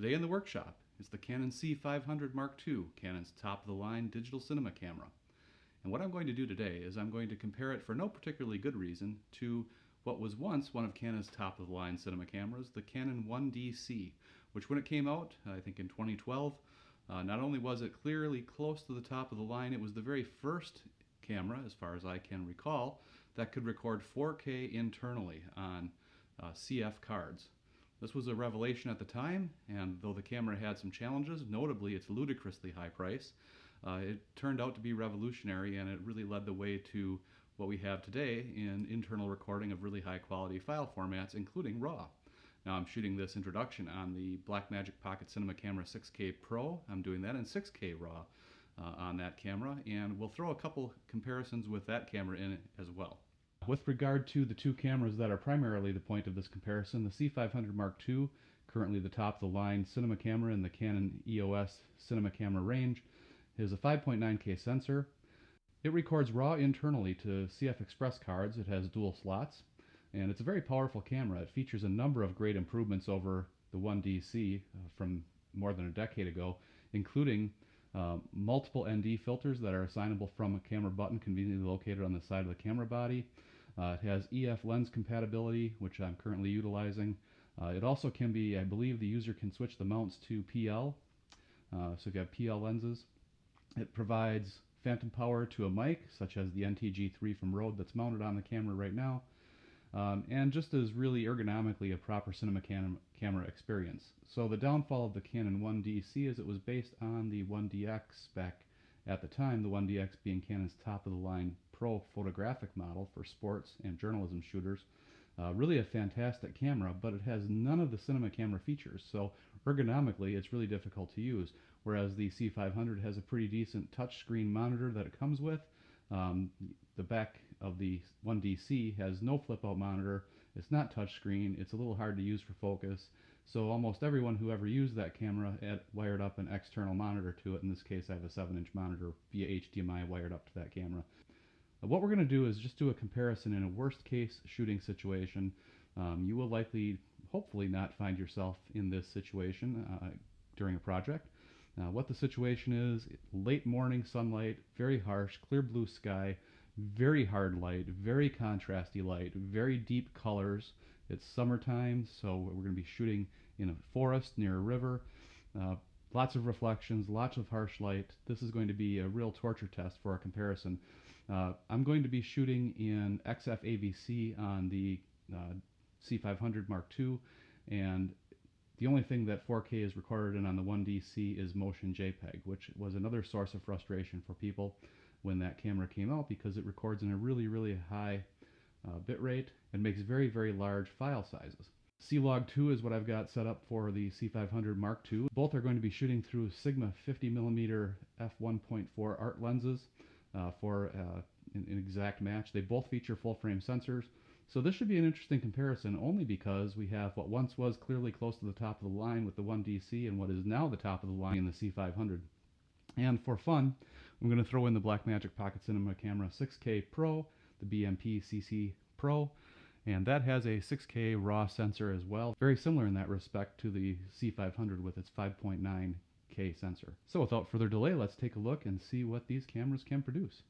Today in the workshop is the Canon C500 Mark II, Canon's top-of-the-line digital cinema camera. And what I'm going to do today is I'm going to compare it for no particularly good reason to what was once one of Canon's top-of-the-line cinema cameras, the Canon 1DC, which when it came out, I think in 2012, not only was it clearly close to the top of the line, it was the very first camera, as far as I can recall, that could record 4K internally on CF cards. This was a revelation at the time, and though the camera had some challenges, notably its ludicrously high price, it turned out to be revolutionary, and it really led the way to what we have today in internal recording of really high quality file formats, including RAW. Now I'm shooting this introduction on the Blackmagic Pocket Cinema Camera 6K Pro. I'm doing that in 6K RAW on that camera, and we'll throw a couple comparisons with that camera in it as well. With regard to the two cameras that are primarily the point of this comparison, the C500 Mark II, currently the top-of-the-line cinema camera in the Canon EOS cinema camera range, is a 5.9K sensor. It records RAW internally to CF Express cards. It has dual slots, and it's a very powerful camera. It features a number of great improvements over the 1DC from more than a decade ago, including multiple ND filters that are assignable from a camera button conveniently located on the side of the camera body. It has EF lens compatibility, which I'm currently utilizing. It also can be, I believe the user can switch the mounts to PL, so if you have PL lenses. It provides phantom power to a mic, such as the NTG3 from Rode that's mounted on the camera right now, and just as really ergonomically a proper cinema camera experience. So the downfall of the Canon 1DC is it was based on the 1DX spec at the time, the 1DX being Canon's top-of-the-line pro photographic model for sports and journalism shooters. Really a fantastic camera, but it has none of the cinema camera features, so ergonomically it's really difficult to use, whereas the C500 has a pretty decent touchscreen monitor that it comes with. The back of the 1DC has no flip-out monitor. It's not touchscreen. It's a little hard to use for focus. So almost everyone who ever used that camera wired up an external monitor to it. In this case, I have a 7-inch monitor via HDMI wired up to that camera. What we're going to do is just do a comparison in a worst-case shooting situation. You will likely, hopefully, not find yourself in this situation during a project. What the situation is: late morning sunlight, very harsh, clear blue sky, very hard light, very contrasty light, very deep colors. It's summertime, so we're going to be shooting in a forest near a river. Lots of reflections, lots of harsh light. This is going to be a real torture test for our comparison. I'm going to be shooting in XF AVC on the C500 Mark II, and the only thing that 4K is recorded in on the 1DC is motion JPEG, which was another source of frustration for people when that camera came out, because it records in a really high bit rate and makes very large file sizes. C-Log 2 is what I've got set up for the C500 Mark II. Both are going to be shooting through Sigma 50mm f1.4 art lenses for an exact match. They both feature full-frame sensors. So this should be an interesting comparison, only because we have what once was clearly close to the top of the line with the 1DC and what is now the top of the line in the C500. And for fun, I'm going to throw in the Blackmagic Pocket Cinema Camera 6K Pro, the BMPCC Pro, and that has a 6K RAW sensor as well, very similar in that respect to the C500 with its 5.9K sensor. So without further delay, let's take a look and see what these cameras can produce.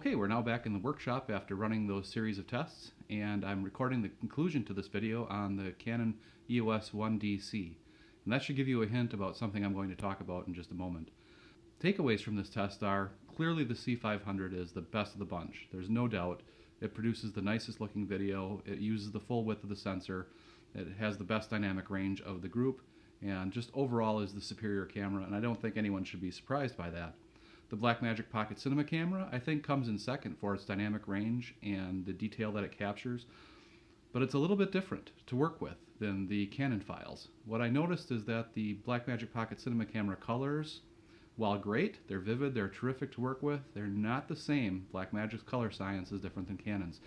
Okay, we're now back in the workshop after running those series of tests, and I'm recording the conclusion to this video on the Canon EOS 1DC. And that should give you a hint about something I'm going to talk about in just a moment. Takeaways from this test are, clearly the C500 is the best of the bunch. There's no doubt. It produces the nicest looking video, it uses the full width of the sensor, it has the best dynamic range of the group, and just overall is the superior camera, and I don't think anyone should be surprised by that. The Blackmagic Pocket Cinema Camera, I think, comes in second for its dynamic range and the detail that it captures, but it's a little bit different to work with than the Canon files. What I noticed is that the Blackmagic Pocket Cinema Camera colors, while great, they're vivid, they're terrific to work with, they're not the same. Blackmagic's color science is different than Canon's.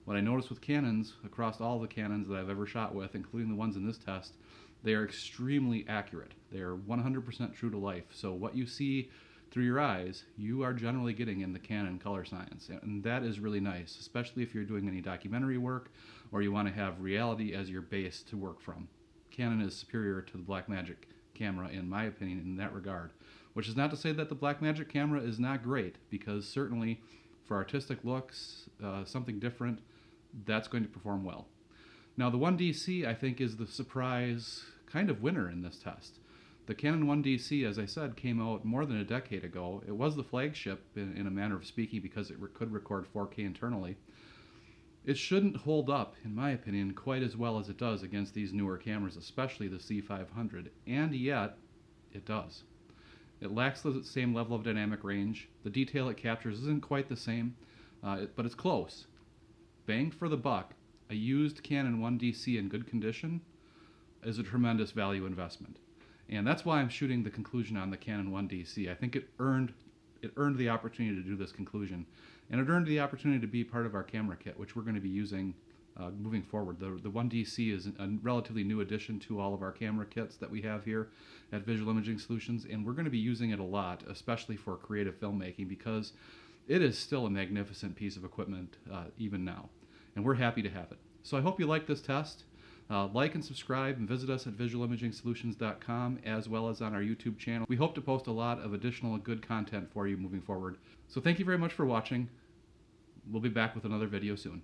What I noticed with Canons, across all the Canons that I've ever shot with, including the ones in this test, they are extremely accurate. They are 100% true to life. So what you see through your eyes, you are generally getting in the Canon color science, and that is really nice, especially if you're doing any documentary work or you want to have reality as your base to work from. Canon is superior to the Blackmagic camera in my opinion in that regard, which is not to say that the Blackmagic camera is not great, because certainly for artistic looks, something different, that's going to perform well. Now the 1DC I think is the surprise kind of winner in this test. The Canon 1DC, as I said, came out more than a decade ago. It was the flagship in a manner of speaking because it could record 4K internally. It shouldn't hold up, in my opinion, quite as well as it does against these newer cameras, especially the C500, and yet it does. It lacks the same level of dynamic range. The detail it captures isn't quite the same, but it's close. Bang for the buck, a used Canon 1DC in good condition is a tremendous value investment. And that's why I'm shooting the conclusion on the Canon 1DC. I think it earned the opportunity to do this conclusion. And it earned the opportunity to be part of our camera kit, which we're going to be using moving forward. The 1DC is a relatively new addition to all of our camera kits that we have here at Visual Imaging Solutions, and we're going to be using it a lot, especially for creative filmmaking, because it is still a magnificent piece of equipment even now. And we're happy to have it. So I hope you like this test. Like and subscribe and visit us at visualimagingsolutions.com as well as on our YouTube channel. We hope to post a lot of additional good content for you moving forward. So thank you very much for watching. We'll be back with another video soon.